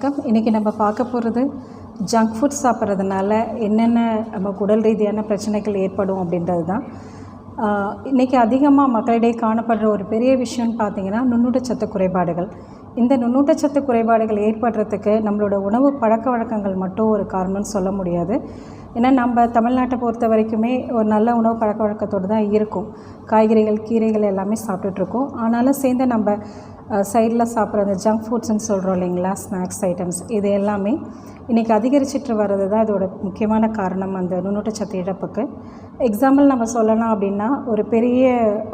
வணக்கம். இன்றைக்கி நம்ம பார்க்க போகிறது ஜங்க் ஃபுட் சாப்பிட்றதுனால என்னென்ன நமக்கு உடல் ரீதியான பிரச்சனைகள் ஏற்படும் அப்படின்றது தான். இன்றைக்கி அதிகமாக மக்களிடையே காணப்படுற ஒரு பெரிய விஷயம்னு பார்த்திங்கன்னா நுண்ணூட்டச்சத்து குறைபாடுகள். இந்த நுண்ணூட்டச்சத்து குறைபாடுகள் ஏற்படுறதுக்கு நம்மளோட உணவு பழக்க வழக்கங்கள் மட்டும் ஒரு காரணம்னு சொல்ல முடியாது. ஏன்னா நம்ம தமிழ்நாட்டை பொறுத்த வரைக்குமே ஒரு நல்ல உணவு பழக்க வழக்கத்தோடு தான் இருக்கும். காய்கறிகள், கீரைகள் எல்லாமே சாப்பிட்டுட்ருக்கோம். ஆனாலும் சேர்ந்து நம்ம சைடில் சாப்பிட்ற அந்த ஜங்க் ஃபுட்ஸ்ன்னு சொல்கிறோம் இல்லைங்களா, ஸ்நாக்ஸ் ஐட்டம்ஸ், இது எல்லாமே இன்றைக்கி அதிகரிச்சிட்டு வர்றது தான் இதோட முக்கியமான காரணம் அந்த நுண்ணூட்டச்சத்து இழப்புக்கு. எக்ஸாம்பிள் நம்ம சொல்லலாம் அப்படின்னா, ஒரு பெரிய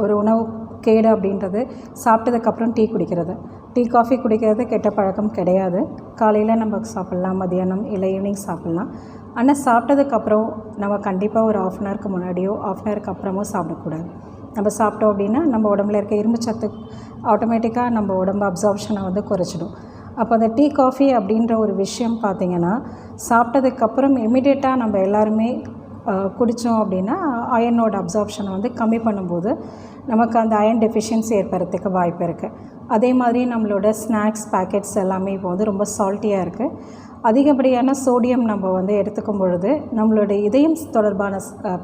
ஒரு உணவு கேடு அப்படின்றது சாப்பிட்டதுக்கப்புறம் டீ குடிக்கிறது. டீ காஃபி குடிக்கிறது கெட்ட பழக்கம் கிடையாது. காலையில் நம்ம சாப்பிட்லாம், மதியானம் இல்லை ஈவினிங் சாப்பிட்லாம். ஆனால் சாப்பிட்டதுக்கப்புறம் நம்ம கண்டிப்பாக ஒரு 1/2 அன் ஹவருக்கு முன்னாடியோ 1/2 அன் ஹவருக்கு அப்புறமோ சாப்பிடக்கூடாது. நம்ம சாப்பிட்டோம் அப்படின்னா நம்ம உடம்புல இருக்க இரும்பு சத்து ஆட்டோமேட்டிக்காக நம்ம உடம்பு அப்சார்ப்ஷனை வந்து குறைச்சிடும். அப்போ அந்த டீ காஃபி அப்படின்ற ஒரு விஷயம் பார்த்திங்கன்னா சாப்பிட்டதுக்கப்புறம் இமிடியேட்டாக நம்ம எல்லாருமே குடித்தோம் அப்படின்னா அயனோட அப்சார்ப்ஷனை வந்து கம்மி பண்ணும்போது நமக்கு அந்த அயன் டெஃபிஷியன்சி ஏற்படுறதுக்கு வாய்ப்பு இருக்குது. அதே மாதிரி நம்மளோட ஸ்நாக்ஸ் பேக்கெட்ஸ் எல்லாமே இப்போ வந்து ரொம்ப சால்ட்டியாக இருக்குது. அதிகப்படியான சோடியம் நம்ம வந்து எடுத்துக்கும் பொழுது நம்மளோட இதயம் தொடர்பான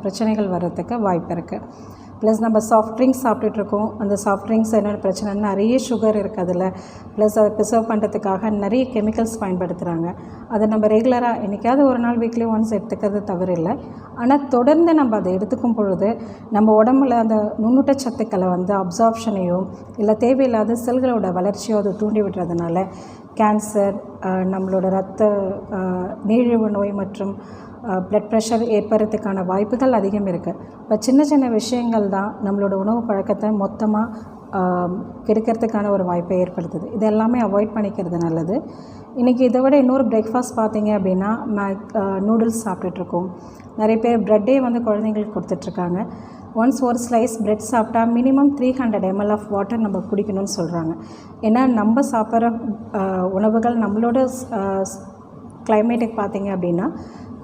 பிரச்சனைகள் வர்றதுக்கு வாய்ப்பு இருக்குது. ப்ளஸ் நம்ம சாஃப்ட் ட்ரிங்க்ஸ் சாப்பிட்டுட்ருக்கோம். அந்த சாஃப்ட் ட்ரிங்க்ஸ் என்னென்ன பிரச்சனைனா நிறைய சுகர் இருக்குது அதில். ப்ளஸ் அதை ப்ரிசர்வ் பண்ணுறதுக்காக நிறைய கெமிக்கல்ஸ் பயன்படுத்துகிறாங்க. அதை நம்ம ரெகுலராக என்றைக்காவது ஒரு நாள் வீக்லி ஒன்ஸ் எடுத்துக்கிறது தவறு இல்லை. ஆனால் தொடர்ந்து நம்ம அதை எடுத்துக்கும் பொழுது நம்ம உடம்புல அந்த நுண்ணூட்டச்சத்துக்களை வந்து அப்சார்ப்ஷனையோ இல்லை தேவையில்லாத செல்களோட வளர்ச்சியோ அதை தூண்டி விடுறதுனால கேன்சர், நம்மளோட இரத்த நீரிழிவு நோய் மற்றும் ப்ளட் ப்ரெஷர் ஏற்படுறதுக்கான வாய்ப்புகள் அதிகம் இருக்குது. இப்போ சின்ன சின்ன விஷயங்கள் தான் நம்மளோட உணவு பழக்கத்தை மொத்தமாக கெடுக்கிறதுக்கான ஒரு வாய்ப்பை ஏற்படுத்துது. இது எல்லாமே அவாய்ட் பண்ணிக்கிறது நல்லது. இன்றைக்கி இதை விட இன்னொரு பிரேக்ஃபாஸ்ட் பார்த்திங்க அப்படின்னா நூடுல்ஸ் சாப்பிட்டுட்ருக்கோம். நிறைய பேர் ப்ரெட்டே வந்து குழந்தைங்களுக்கு கொடுத்துட்ருக்காங்க. ஒன்ஸ் ஒரு ஸ்லைஸ் ப்ரெட் சாப்பிட்டா மினிமம் 300 ml ஆஃப் வாட்டர் நம்ம குடிக்கணும்னு சொல்கிறாங்க. ஏன்னா நம்ம சாப்பிட்ற உணவுகள் நம்மளோட கிளைமேட்டுக்கு பார்த்திங்க அப்படின்னா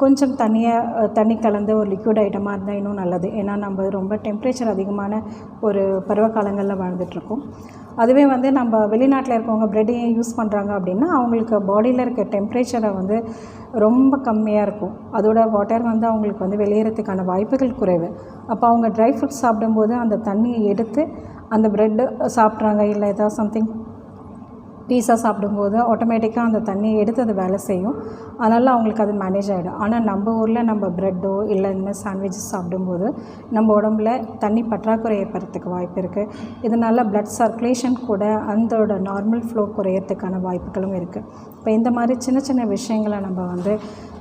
கொஞ்சம் தண்ணி கலந்து ஒரு லிக்விட் ஐட்டமாக இருந்தால் இன்னும் நல்லது. ஏன்னா நம்ம ரொம்ப டெம்பரேச்சர் அதிகமான ஒரு பருவகாலங்களில் வாழ்ந்துட்டுருக்கோம். அதுவே வந்து நம்ம வெளிநாட்டில் இருக்கவங்க ப்ரெட் ஏன் யூஸ் பண்ணுறாங்க அப்படின்னா அவங்களுக்கு பாடியில் இருக்க டெம்பரேச்சரை வந்து ரொம்ப கம்மியாக இருக்கும். அதோட வாட்டர் வந்து அவங்களுக்கு வந்து வெளியேறதுக்கான வாய்ப்புகள் குறைவு. அப்போ அவங்க ட்ரை ஃப்ரூட்ஸ் சாப்பிடும்போது அந்த தண்ணியை எடுத்து அந்த ப்ரெட்டு சாப்பிட்றாங்க இல்லை ஏதாவது சம்திங் பீஸா சாப்பிடும்போது ஆட்டோமேட்டிக்காக அந்த தண்ணியை எடுத்து அது வேலை செய்யும். அதனால் அவங்களுக்கு அது மேனேஜ் ஆகிடும். ஆனால் நம்ம ஊரில் நம்ம ப்ரெட்டோ இல்லை இந்த மாதிரி சாண்ட்விச்சஸ் சாப்பிடும்போது நம்ம உடம்புல தண்ணி பற்றாக்குறை ஏற்படுறதுக்கு வாய்ப்பு இருக்குது. இதனால் ப்ளட் சர்க்குலேஷன் கூட அதோட நார்மல் ஃப்ளோ குறையிறதுக்கான வாய்ப்புகளும் இருக்குது. இப்போ இந்த மாதிரி சின்ன சின்ன விஷயங்களை நம்ம வந்து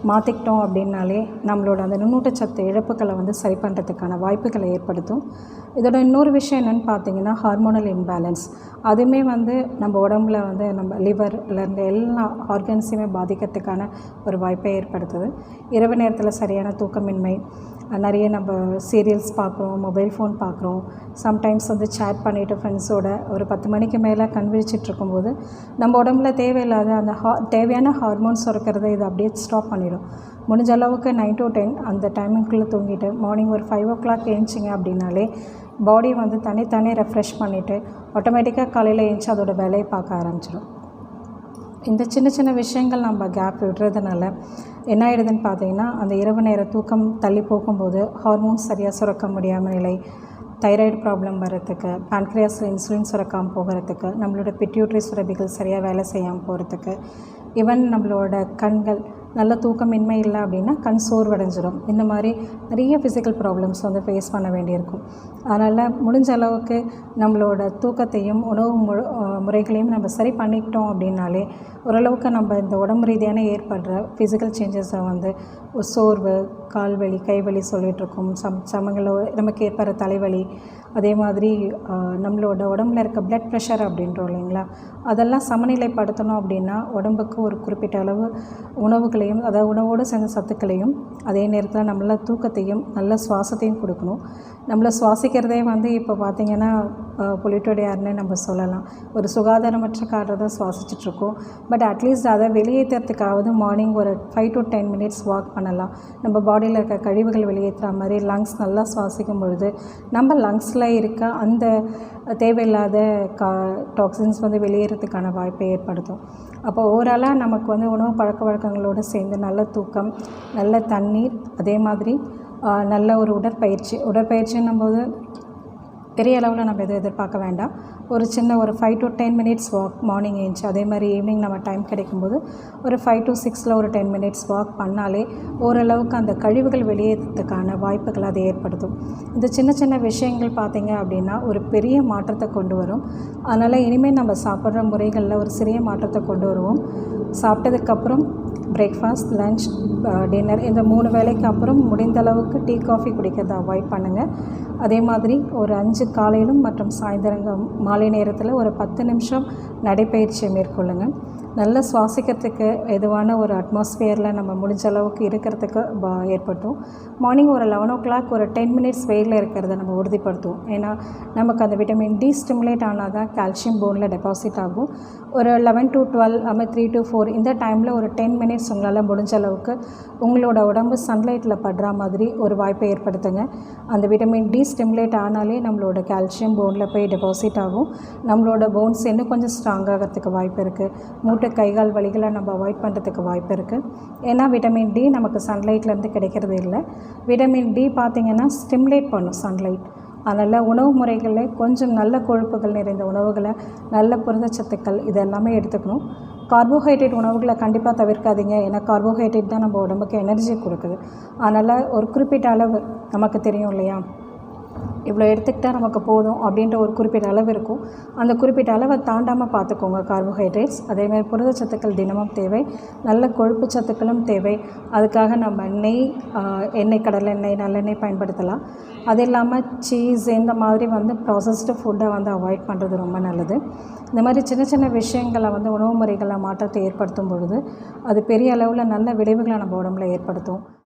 மாற்றிக்கிட்டோம் அப்படின்னாலே நம்மளோட அந்த நுண்ணூட்டச்சத்து இழப்புகளை வந்து சரி பண்ணுறதுக்கான வாய்ப்புகளை ஏற்படுத்தும். இதோட இன்னொரு விஷயம் என்னென்னு பார்த்தீங்கன்னா ஹார்மோனல் இம்பேலன்ஸ். அதுவுமே வந்து நம்ம உடம்புல வந்து நம்ம லிவர்லேருந்து எல்லா ஆர்கன்ஸையுமே பாதிக்கிறதுக்கான ஒரு வாய்ப்பை ஏற்படுத்துது. இரவு நேரத்தில் சரியான தூக்கமின்மை, நிறைய நம்ம சீரியல்ஸ் பார்க்குறோம், மொபைல் ஃபோன் பார்க்குறோம், சம்டைம்ஸ் வந்து சேட் பண்ணிவிட்டு ஃப்ரெண்ட்ஸோட ஒரு 10 மணிக்கு மேலே கண் விழிச்சிட்டு இருக்கும்போது நம்ம உடம்புல தேவையில்லாத அந்த தேவையான ஹார்மோன்ஸ் சுரக்கிறத இது அப்படியே ஸ்டாப் பண்ணிடும். முடிஞ்ச அளவுக்கு 9 to 10 அந்த டைமிங்குள்ளே தூங்கிட்டு மார்னிங் ஒரு 5 o'clock எழுந்திச்சிங்க அப்படின்னாலே பாடி வந்து தனித்தானே ரெஃப்ரெஷ் பண்ணிவிட்டு ஆட்டோமேட்டிக்காக காலையில் எழுந்துச்சி அதோட வேலையை பார்க்க ஆரம்பிச்சிடும். இந்த சின்ன சின்ன விஷயங்கள் நம்ம கேப் விடுறதுனால என்ன ஆகிடுதுன்னு பார்த்தீங்கன்னா அந்த இரவு நேர தூக்கம் தள்ளி போகும்போது ஹார்மோன்ஸ் சரியாக சுரக்க முடியாமல் நிலை, தைராய்டு ப்ராப்ளம் வர்றதுக்கு, பான்க்ரியாஸில் இன்சுலின் சுரக்காமல் போகிறதுக்கு, நம்மளோட பிட்யூட்ரி சுரப்பிகள் சரியாக வேலை செய்யாமல் போகிறதுக்கு, ஈவன் நம்மளோட கண்கள் நல்ல தூக்கமின்மை இல்லை அப்படின்னா கண் சோர்வடைஞ்சிடும். இந்த மாதிரி நிறைய ஃபிசிக்கல் ப்ராப்ளம்ஸ் வந்து ஃபேஸ் பண்ண வேண்டியிருக்கும். அதனால் முடிஞ்ச அளவுக்கு நம்மளோட தூக்கத்தையும் உணவு முறைகளையும் நம்ம சரி பண்ணிக்கிட்டோம் அப்படின்னாலே ஓரளவுக்கு நம்ம இந்த உடம்பு ரீதியான ஏற்படுற ஃபிசிக்கல் சேஞ்சஸை வந்து சோர்வு, கால்வலி, கைவலி சொல்லிகிட்ருக்கோம். சமயங்களில் நமக்கு ஏற்படுற தலைவலி, அதே மாதிரி நம்மளோட உடம்புல இருக்க ப்ளட் ப்ரெஷர் அப்படின்றோம் இல்லைங்களா, அதெல்லாம் சமநிலைப்படுத்தணும் அப்படின்னா உடம்புக்கு ஒரு குறிப்பிட்ட அளவு உணவுகளையும், அதாவது உணவோடு சேர்ந்த சத்துக்களையும், அதே நேரத்தில் நம்மள தூக்கத்தையும் நல்ல சுவாசத்தையும் கொடுக்கணும். நம்மளை சுவாசிக்கிறதே வந்து இப்போ பார்த்திங்கன்னா பொல்யூட்டட் ஏர்னே நம்ம சொல்லலாம். ஒரு சுகாதாரமற்ற காற்றை தான் சுவாசிச்சுட்ருக்கோம். பட் அட்லீஸ்ட் அதை வெளியேற்றுறதுக்காவது மார்னிங் ஒரு 5 to 10 மினிட்ஸ் வாக் பண்ணலாம். நம்ம பாடியில் இருக்க கழிவுகள் வெளியேற்றுற மாதிரி லங்ஸ் நல்லா சுவாசிக்கும் பொழுது நம்ம லங்ஸில் இருக்க அந்த தேவையில்லாத டாக்ஸின்ஸ் வந்து வெளியேறதுக்கான வாய்ப்பை ஏற்படுத்தும். அப்போ ஓவராலாக நமக்கு வந்து உணவு பழக்க வழக்கங்களோடு சேர்ந்து நல்ல தூக்கம், நல்ல தண்ணீர், அதே மாதிரி நல்ல ஒரு உடற்பயிற்சின்னும் போது பெரிய அளவில் நம்ம எதுவும் எதிர்பார்க்க வேண்டாம். ஒரு சின்ன ஒரு 5 to 10 மினிட்ஸ் வாக் மார்னிங் ஏஞ்சி, அதே மாதிரி ஈவினிங் நம்ம டைம் கிடைக்கும்போது ஒரு 5 to 6 ஒரு 10 மினிட்ஸ் வாக் பண்ணாலே ஓரளவுக்கு அந்த கழிவுகள் வெளியேறதுக்கான வாய்ப்புகள் அதை ஏற்படுத்தும். இந்த சின்ன சின்ன விஷயங்கள் பார்த்திங்க அப்படின்னா ஒரு பெரிய மாற்றத்தை கொண்டு வரும். அதனால் இனிமேல் நம்ம சாப்பிட்ற முறைகளில் ஒரு சிறிய மாற்றத்தை கொண்டு வருவோம். சாப்பிட்டதுக்கப்புறம் பிரேக்ஃபாஸ்ட், லன்ச், டின்னர் இந்த 3 வேளைக்கு அப்புறம் முடிந்த அளவுக்கு டீ காஃபி குடிக்கிறத அவாய்ட் பண்ணுங்கள். அதே மாதிரி ஒரு 5 காலையிலும் மற்றும் சாயந்தரம் மாலை நேரத்தில் ஒரு 10 நிமிஷம் நடைப்பயிற்சியை மேற்கொள்ளுங்கள். நல்லா சுவாசிக்கிறதுக்கு எதுவான ஒரு அட்மாஸ்பியரில் நம்ம முடிஞ்ச அளவுக்கு இருக்கிறதுக்கு ஏற்படுத்தும். மார்னிங் ஒரு 11 o'clock ஒரு 10 மினிட்ஸ் வெயிலில் இருக்கிறத நம்ம உறுதிப்படுத்துவோம். ஏன்னா நமக்கு அந்த விட்டமின் டி ஸ்டிமுலேட் ஆனால் தான் கால்சியம் போனில் டெபாசிட் ஆகும். ஒரு 11 to 12 3 to 4 இந்த டைமில் ஒரு 10 மினிட்ஸ் உங்களால் முடிஞ்ச அளவுக்கு உங்களோட உடம்பு சன்லைட்டில் படுற மாதிரி ஒரு வாய்ப்பை ஏற்படுத்துங்க. அந்த விட்டமின் டி ஸ்டிமுலேட் ஆனாலே நம்மளோட கால்சியம் போனில் போய் டெபாசிட் ஆகும். நம்மளோட போன்ஸ் இன்னும் கொஞ்சம் ஸ்ட்ராங்காகிறதுக்கு வாய்ப்பு இருக்குது. மூட்டை கைகால் வலிகளை நம்ம அவாய்ட் பண்ணுறதுக்கு வாய்ப்பு இருக்குது. ஏன்னா விட்டமின் டி நமக்கு சன்லைட்லேருந்து கிடைக்கிறது இல்லை. விட்டமின் டி பார்த்திங்கன்னா ஸ்டிமுலேட் பண்ணும் சன்லைட். அதனால் உணவு முறைகளில் கொஞ்சம் நல்ல கொழுப்புகள் நிறைந்த உணவுகளை, நல்ல புரதச்சத்துக்கள் இதெல்லாமே எடுத்துக்கணும். கார்போஹைட்ரேட் உணவுகளை கண்டிப்பாக தவிர்க்காதீங்க. ஏன்னா கார்போஹைட்ரேட் தான் நம்ம உடம்புக்கு எனர்ஜி கொடுக்குது. அதனால் ஒரு குறிப்பிட்ட அளவு நமக்கு தெரியும் இல்லையா, இவ்வளோ எடுத்துக்கிட்டால் நமக்கு போதும் அப்படின்ற ஒரு குறிப்பிட்ட அளவு இருக்கும். அந்த குறிப்பிட்ட அளவை தாண்டாமல் பார்த்துக்கோங்க கார்போஹைட்ரேட்ஸ். அதேமாதிரி புரதச்சத்துக்கள் தினமும் தேவை, நல்ல கொழுப்பு சத்துக்களும் தேவை. அதுக்காக நம்ம நெய், எண்ணெய், கடலெண்ணெய், நல்லெண்ணெய் பயன்படுத்தலாம். அது இல்லாமல் சீஸ் இந்த மாதிரி வந்து ப்ராசஸ்டு ஃபுட்டை வந்து அவாய்ட் பண்ணுறது ரொம்ப நல்லது. இந்த மாதிரி சின்ன சின்ன விஷயங்களை வந்து உணவு முறைகளை மாற்றத்தை ஏற்படுத்தும் பொழுது அது பெரிய அளவில் நல்ல விளைவுகளை நம்ம உடம்புல ஏற்படுத்தும்.